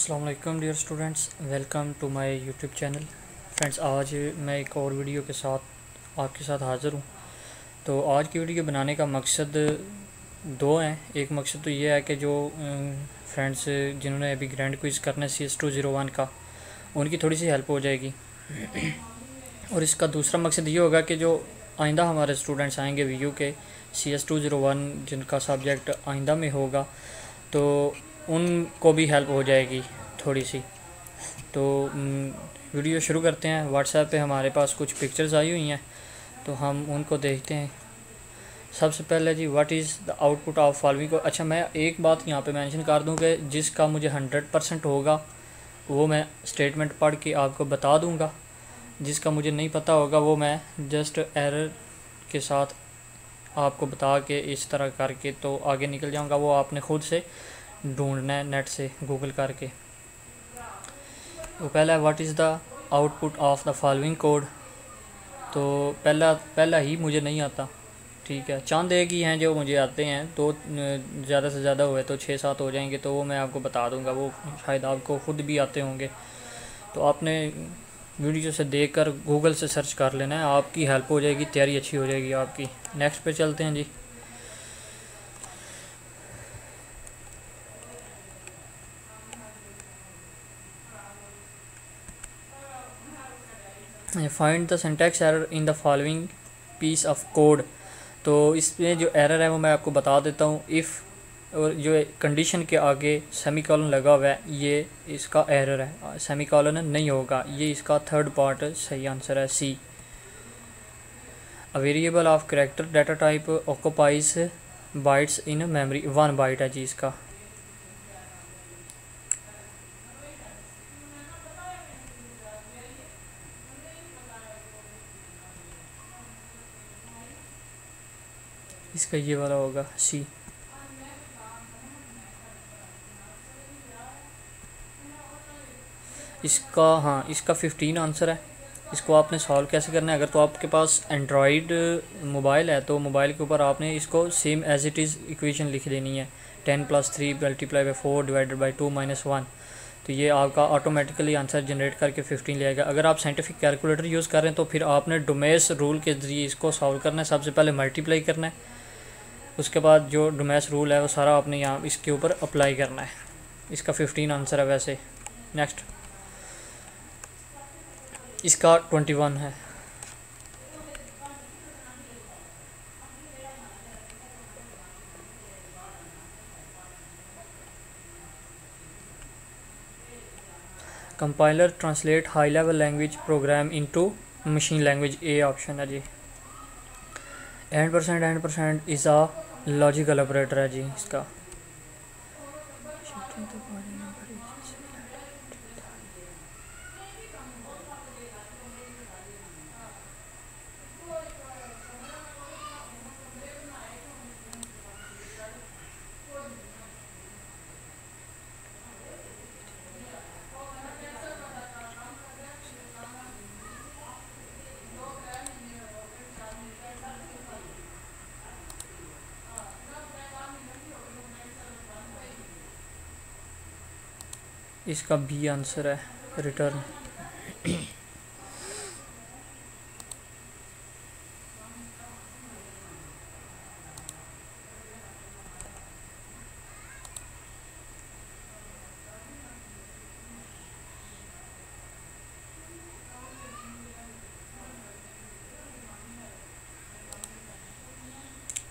अस्सलाम वालेकुम dear students, welcome to my YouTube channel. Friends, आज मैं एक और वीडियो के साथ आपके साथ हाज़िर हूँ। तो आज की वीडियो बनाने का मकसद दो हैं। एक मकसद तो ये है कि जो फ्रेंड्स जिन्होंने अभी ग्रैंड क्विज़ करना है CS201 का, उनकी थोड़ी सी हेल्प हो जाएगी। और इसका दूसरा मकसद ये होगा कि जो आइंदा हमारे स्टूडेंट्स आएंगे VU के CS201 जिनका सब्जेक्ट आइंदा में होगा, तो उनको भी हेल्प हो जाएगी थोड़ी सी। तो वीडियो शुरू करते हैं। व्हाट्सएप पे हमारे पास कुछ पिक्चर्स आई हुई हैं, तो हम उनको देखते हैं। सबसे पहले जी, what is the output of following को। अच्छा, मैं एक बात यहाँ पे मेंशन कर दूँ कि जिसका मुझे 100% होगा वो मैं स्टेटमेंट पढ़ के आपको बता दूँगा। जिसका मुझे नहीं पता होगा वो मैं जस्ट एरर के साथ आपको बता के इस तरह करके तो आगे निकल जाऊँगा। वो आपने ख़ुद से ढूंढना है नेट से गूगल करके। तो पहला है what is the output of the following code. तो पहला ही मुझे नहीं आता, ठीक है। चंद एक ही हैं जो मुझे आते हैं, तो ज़्यादा से ज़्यादा हुए तो 6-7 हो जाएंगे, तो वो मैं आपको बता दूंगा। वो शायद आपको ख़ुद भी आते होंगे, तो आपने वीडियो से देखकर गूगल से सर्च कर लेना है, आपकी हेल्प हो जाएगी, तैयारी अच्छी हो जाएगी आपकी। नेक्स्ट पे चलते हैं जी। Find the syntax error in the following piece of code. तो इसमें जो एरर है वो मैं आपको बता देता हूँ। इफ़ और जो कंडीशन के आगे सेमीकोलन लगा हुआ है, ये इसका एरर है। सेमीकोलन नहीं होगा, ये इसका थर्ड पार्ट सही आंसर है C. A variable of character data type occupies bytes in memory, 1 byte है जी इसका। इसका ये वाला होगा सी। इसका हाँ, इसका 15 आंसर है। इसको आपने सॉल्व कैसे करना है? अगर तो आपके पास एंड्रॉयड मोबाइल है तो मोबाइल के ऊपर आपने इसको same as it is equation लिख देनी है। 10 + 3 × 4 / 2 - 1। तो ये आपका ऑटोमेटिकली आंसर जनरेट करके 15 ले आएगा। अगर आप साइंटिफिक कैलकुलेटर यूज़ कर रहे हैं तो फिर आपने डोमेस रूल के ज़रिए इसको सॉल्व करना है। सबसे पहले मल्टीप्लाई करना है, उसके बाद जो डोमेस रूल है वो सारा आपने यहाँ इसके ऊपर अप्लाई करना है। इसका 15 आंसर है वैसे। नेक्स्ट, इसका 21 है। Compiler translate high level language program into machine language, A option है जी। %% इज़ अ लॉजिकल ऑपरेटर है जी इसका। इसका बी आंसर है, return.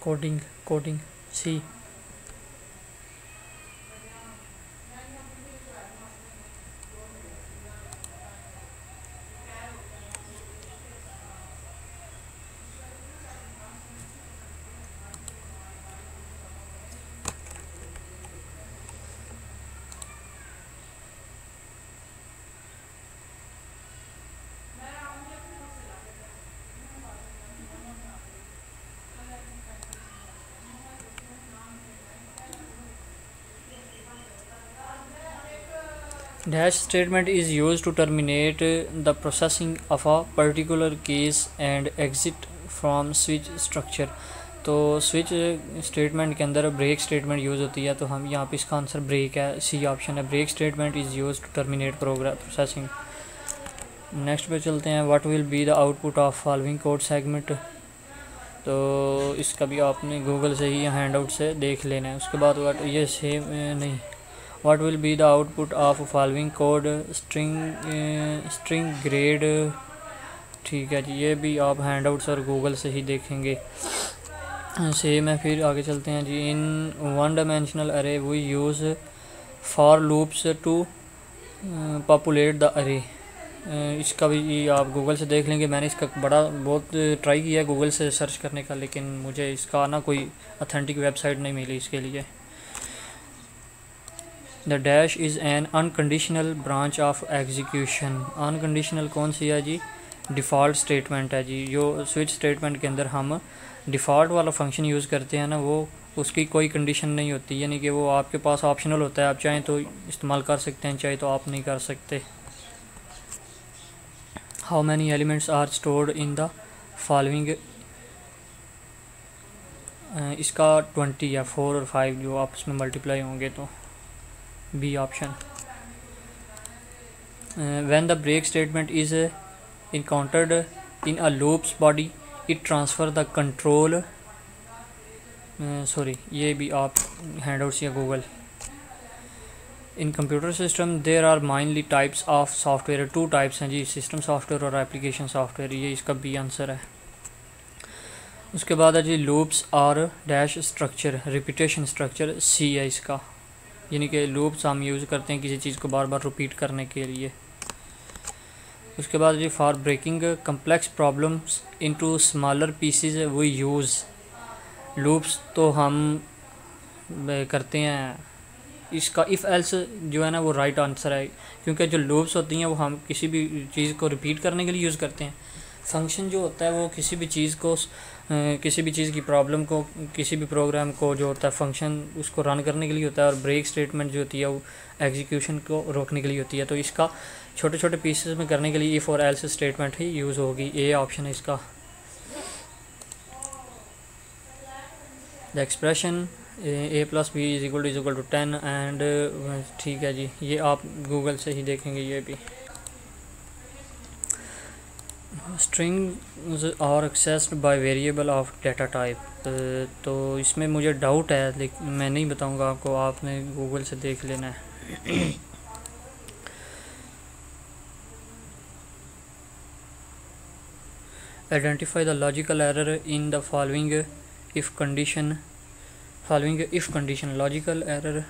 Coding C. Dash statement is used to terminate the processing of a particular case and exit from switch structure। तो switch statement के अंदर ब्रेक स्टेटमेंट यूज़ होती है, तो हम यहाँ पे इसका आंसर ब्रेक है, सी ऑप्शन है। Break statement is use to terminate program processing. Next पे चलते हैं, what will be the output of following code segment. तो इसका भी आपने गूगल से ही हैंड आउट से देख लेना है। उसके बाद ये सेम नहीं, what will be the output of following code string grade, ठीक है जी, ये भी आप हैंड आउट्स और गूगल से ही देखेंगे। सेम है। फिर आगे चलते हैं जी, in one dimensional array we use for loops to populate the array. इसका भी आप गूगल से देख लेंगे। मैंने इसका बहुत ट्राई किया है गूगल से सर्च करने का, लेकिन मुझे इसका ना कोई ऑथेंटिक वेबसाइट नहीं मिली इसके लिए। The dash is an unconditional branch of execution. Unconditional कौन सी है जी? डिफ़ॉल्ट स्टेटमेंट है जी। जो स्विच स्टेटमेंट के अंदर हम डिफ़ॉल्ट वाला फंक्शन यूज़ करते हैं ना, वो उसकी कोई कंडीशन नहीं होती, यानी कि वो आपके पास ऑप्शनल होता है। आप चाहें तो इस्तेमाल कर सकते हैं, चाहे तो आप नहीं कर सकते। How many elements are stored in the following. इसका 20 या 4 और 5 जो आपस में मल्टीप्लाई होंगे, तो B option. When the break statement is encountered in a loop's body it transfer the control ये भी आप हैंडआउट्स या Google. In computer system there are mainly types of software. 2 types हैं जी, सिस्टम सॉफ्टवेयर और application software. ये इसका B answer है। उसके बाद है जी, लूप्स और dash structure repetition structure, C है इसका, यानी कि लूप्स हम यूज़ करते हैं किसी चीज़ को बार बार रिपीट करने के लिए। उसके बाद जी, for breaking complex problems into smaller pieces we use loops. तो हम करते हैं इसका इफ़ एल्स जो है ना, वो राइट आंसर है, क्योंकि जो लूप्स होती हैं वो हम किसी भी चीज़ को रिपीट करने के लिए यूज़ करते हैं। फंक्शन जो होता है वो किसी भी चीज़ को किसी भी चीज़ की प्रॉब्लम को, किसी भी प्रोग्राम को जो होता है फंक्शन उसको रन करने के लिए होता है, और ब्रेक स्टेटमेंट जो होती है वो एग्जीक्यूशन को रोकने के लिए होती है। तो इसका छोटे छोटे पीसेस में करने के लिए इफ़ और एल्स स्टेटमेंट ही यूज़ होगी। ए ऑप्शन है इसका। The expression a plus B is equal to 10 and, ठीक है जी, ये आप गूगल से ही देखेंगे। ये भी strings are accessed by variable of data type. तो इसमें मुझे डाउट है, लेकिन मैं नहीं बताऊंगा आपको, आपने गूगल से देख लेना है। Identify the logical error in the following if condition. Logical error,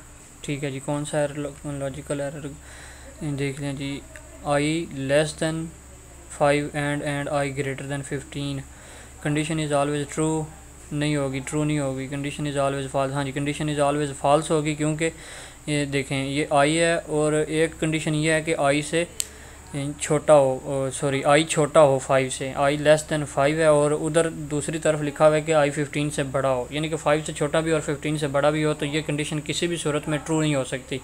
ठीक है जी, कौन सा एरर लॉजिकल एरर देख लें जी। I less than 5 and I greater than 15। Condition is always true नहीं होगी, ट्रू नहीं होगी। कंडीशन इज़ ऑलवेज फॉल्स, हाँ जी, कंडीशन इज़ ऑलवेज फॉल्स होगी, क्योंकि ये देखें ये आई है, और एक कंडीशन ये है कि आई से छोटा हो, आई छोटा हो 5 से, आई लेस दैन 5 है, और उधर दूसरी तरफ लिखा हुआ है कि आई 15 से बड़ा हो, यानी कि 5 से छोटा भी और 15 से बड़ा भी हो, तो ये कंडीशन किसी भी सूरत में ट्रू नहीं हो सकती।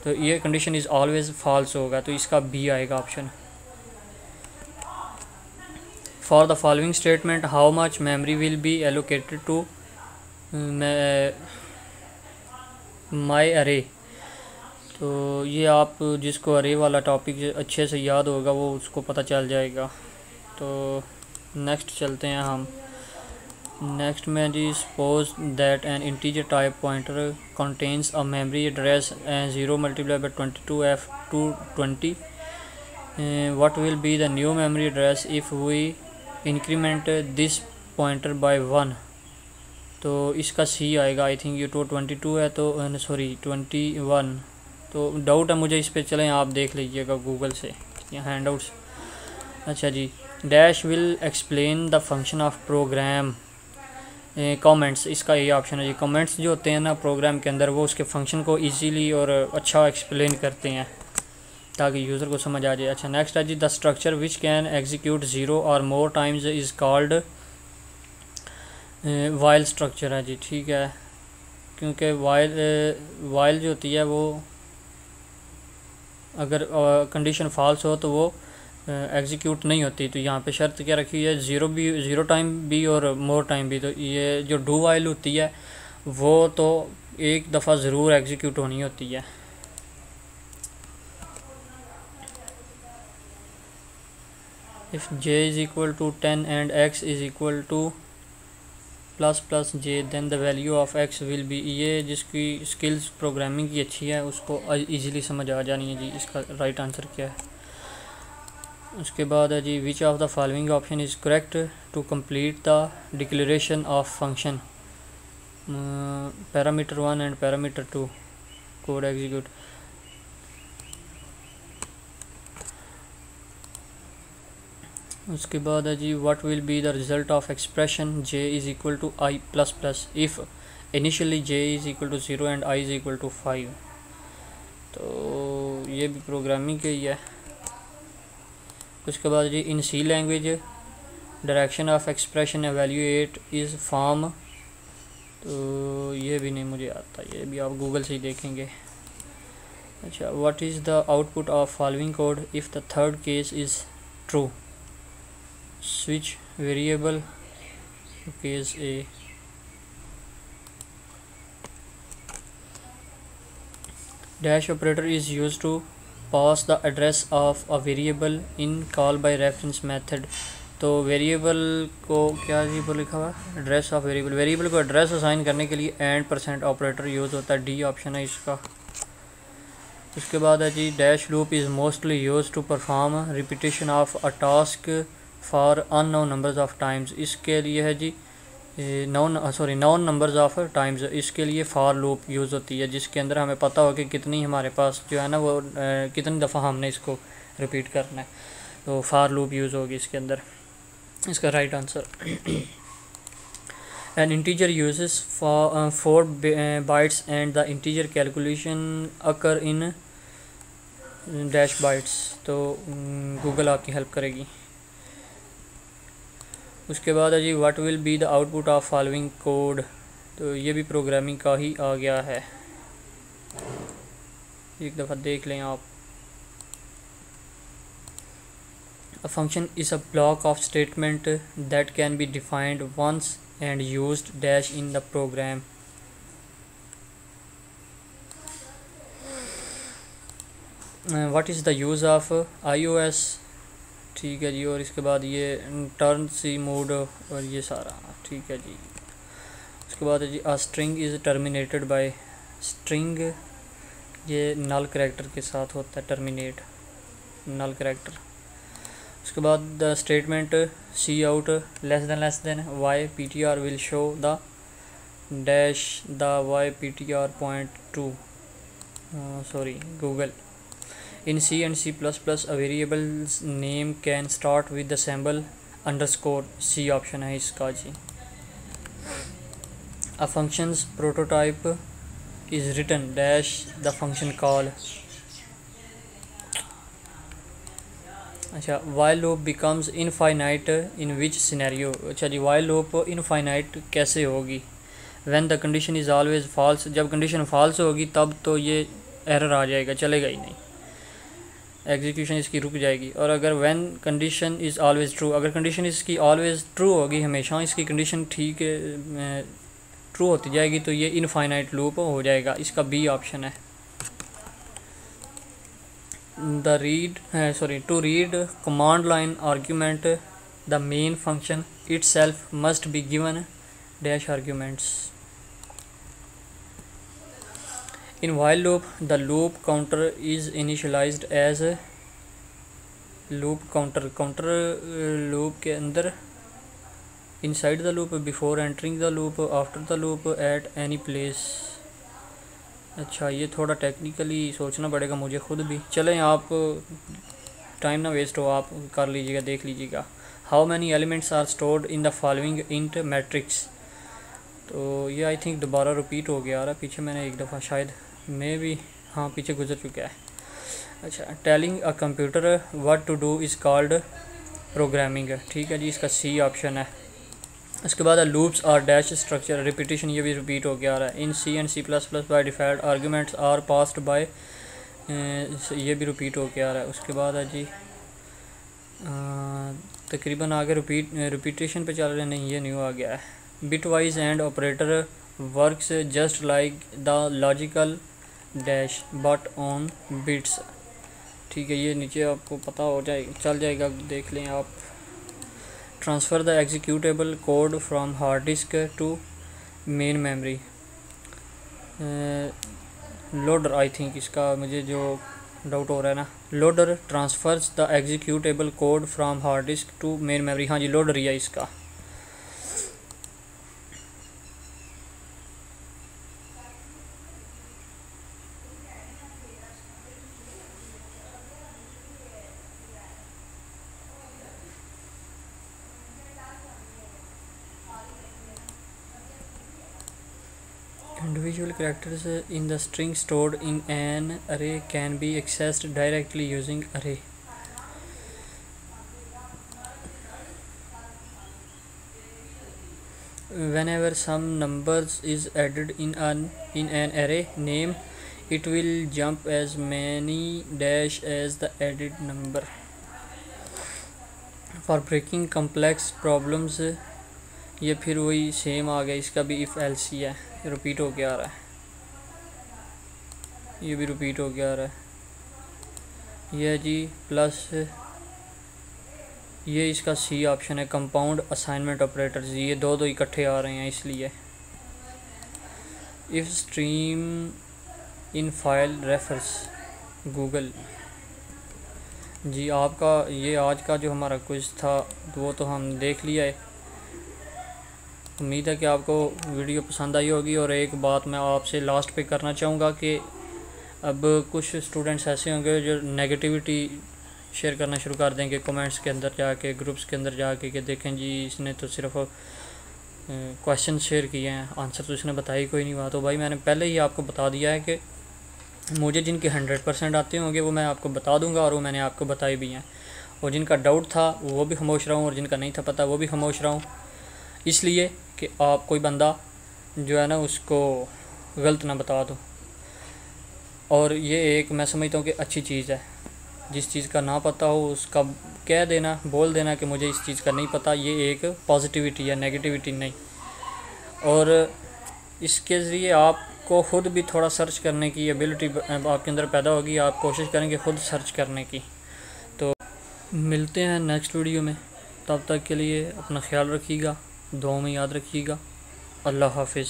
तो ये कंडीशन इज़ ऑलवेज फॉल्स होगा, तो इसका बी आएगा option. For the following statement how much memory will be allocated to my array. तो ये आप जिसको अरे वाला टॉपिक अच्छे से याद होगा वो उसको पता चल जाएगा। तो नेक्स्ट चलते हैं हम। नेक्स्ट में जी, suppose that an integer type pointer contains a memory address 0 multiply by 22f to 20। What will be the new memory address if we increment this pointer by 1। तो इसका सी आएगा। आई थिंक ये 22 है, तो 21। तो डाउट है मुझे इस पे, चलें आप देख लीजिएगा गूगल से या हैंड आउट्स। अच्छा जी, dash will explain the function of program comments, इसका ये ऑप्शन है जी। कमेंट्स जो होते हैं ना प्रोग्राम के अंदर, वो उसके फंक्शन को इजीली और अच्छा एक्सप्लेन करते हैं ताकि यूज़र को समझ आ जाए। अच्छा, नेक्स्ट है जी, the structure which can execute 0 or more times is called while structure है जी, ठीक है, क्योंकि वाइल जो होती है वो अगर कंडीशन फॉल्स हो तो वो एग्जीक्यूट नहीं होती। तो यहाँ पे शर्त क्या रखी है, ज़ीरो टाइम भी और मोर टाइम भी। तो ये जो डू वाइल होती है वो तो एक दफ़ा ज़रूर एग्जीक्यूट होनी होती है। If j is equal to 10 and x is equal to plus plus j then the value of x will be. ये जिसकी स्किल्स प्रोग्रामिंग की अच्छी है उसको इजीली समझ आ जानी है जी इसका राइट आंसर क्या है। उसके बाद है जी which of the following option is correct to complete the declaration of function parameter 1 and parameter 2 code execute. उसके बाद है जी what will be the result of expression j is equal to i plus plus if initially j is equal to 0 and i is equal to 5। तो ये भी programming के ही है। उसके बाद जी in C language direction of expression evaluate is form. तो ये भी नहीं मुझे आता, ये भी आप गूगल से ही देखेंगे। अच्छा, what is the output of following code if the third case is true. switch variable case A। dash operator is used to pass the address of a variable in call by reference method। तो variable को क्या जी पर लिखा हुआ है, address of variable. Variable को address assign करने के लिए एंड % ऑपरेटर यूज़ होता है, डी ऑप्शन है इसका। उसके बाद है जी dash loop is mostly use to perform repetition of a task for unknown numbers of times. इसके लिए है जी नॉन नंबर्स ऑफ टाइम्स। इसके लिए फॉर लूप यूज़ होती है जिसके अंदर हमें पता हो कि कितनी हमारे पास जो है ना वो कितनी दफ़ा हमने इसको रिपीट करना है। तो फॉर लूप यूज़ होगी इसके अंदर। इसका right answer an integer uses for 4 bytes and the integer calculation occur in dash bytes. तो गूगल आपकी हेल्प करेगी। उसके बाद है जी what will be the output of following code. तो ये भी प्रोग्रामिंग का ही आ गया है, एक दफ़ा देख लें आप। A function is a block of statement that can be defined once and used dash in the program. What is the use of iOS। ठीक है जी। और इसके बाद ये टर्न सी मोड और ये सारा ठीक है जी। उसके बाद है जी a string is terminated by. String ये नल करैक्टर के साथ होता है, टर्मिनेट नल करैक्टर। उसके बाद the statement cout less than Y ptr will show the dash the Y ptr point to sorry Google. In C and C++, a variable's name can start with the symbol underscore। C option है इसका जी। A function's prototype is written dash the function call। अच्छा, while loop becomes infinite in which scenario। अच्छा जी, while loop infinite कैसे होगी। when the condition is always false। जब condition false होगी तब तो ये error आ जाएगा, चलेगा ही नहीं, एग्जीक्यूशन इसकी रुक जाएगी। और अगर when condition is always true, अगर कंडीशन इसकी ऑलवेज़ ट्रू होगी, हमेशा इसकी कंडीशन ठीक ट्रू होती जाएगी, तो ये इनफाइनाइट लूप हो जाएगा। इसका बी ऑप्शन है। The read to read command line argument the main function itself must be given dash arguments. In while loop, the loop counter is initialized as loop counter loop के अंदर inside the loop, before entering the loop, after the loop, at any place। अच्छा, ये थोड़ा technically सोचना पड़ेगा मुझे खुद भी। चलें, आप टाइम ना वेस्ट हो, आप कर लीजिएगा, देख लीजिएगा। How many elements are stored in the following int matrix. तो ये आई थिंक दोबारा रिपीट हो गया, पीछे मैंने एक दफ़ा शायद में भी हाँ पीछे गुजर चुका है। अच्छा, telling a computer what to do is called programming. ठीक है जी, इसका सी ऑप्शन है। उसके बाद लूप्स और डैश स्ट्रक्चर रिपीटेशन, ये भी रिपीट हो गया आ रहा है। In C and C++ by default arguments are passed by, ये भी रिपीट हो गया आ रहा है। उसके बाद है जी तकरीबन आगे रिपीटेशन पे चल रहे हैं, नहीं ये न्यू आ गया है। Bit wise and operator works just like the logical dash but on bits. ठीक है, ये नीचे आपको पता हो जाए चल जाएगा, देख लें आप। Transfer the executable code from hard disk to main memory. Loader, I think इसका मुझे जो डाउट हो रहा है ना, loader transfers the executable code from hard disk to main memory. हाँ जी, लोडर ही है इसका। Individual characters in the string stored in an array can be accessed directly using array. Whenever some numbers is added in an array name, it will jump as many dash as the added number. For breaking complex problems, ये फिर वही same आ गया, इसका भी if else he है, repeat हो के आ रहा है, ये भी रिपीट हो के आ रहा है। ये जी प्लस ये इसका सी ऑप्शन है, कंपाउंड असाइनमेंट ऑपरेटर्स, ये दो इकट्ठे आ रहे हैं इसलिए। If stream in file refers Google. जी आपका ये आज का जो हमारा क्विज था वो तो हम देख लिया है। उम्मीद है कि आपको वीडियो पसंद आई होगी। और एक बात मैं आपसे लास्ट पे करना चाहूँगा कि अब कुछ स्टूडेंट्स ऐसे होंगे जो नेगेटिविटी शेयर करना शुरू कर देंगे कमेंट्स के अंदर जाके, ग्रुप्स के अंदर जाके, कि देखें जी इसने तो सिर्फ क्वेश्चन शेयर किए हैं, आंसर तो इसने बताया ही कोई नहीं हुआ। तो भाई मैंने पहले ही आपको बता दिया है कि मुझे जिनके 100% आते होंगे वो मैं आपको बता दूंगा, और वो मैंने आपको बताए भी हैं। और जिनका डाउट था वो भी खामोश रहा हूँ, और जिनका नहीं था पता वो भी खामोश रहा हूँ, इसलिए कि आप कोई बंदा जो है ना उसको गलत ना बता दो। और ये एक मैं समझता हूँ कि अच्छी चीज़ है, जिस चीज़ का ना पता हो उसका कह देना, बोल देना कि मुझे इस चीज़ का नहीं पता, ये एक पॉजिटिविटी है, नेगेटिविटी नहीं। और इसके ज़रिए आपको ख़ुद भी थोड़ा सर्च करने की एबिलिटी आपके अंदर पैदा होगी, आप कोशिश करेंगे ख़ुद सर्च करने की। तो मिलते हैं नेक्स्ट वीडियो में, तब तक के लिए अपना ख्याल रखिएगा, दुआ में याद रखिएगा। अल्लाह हाफिज़।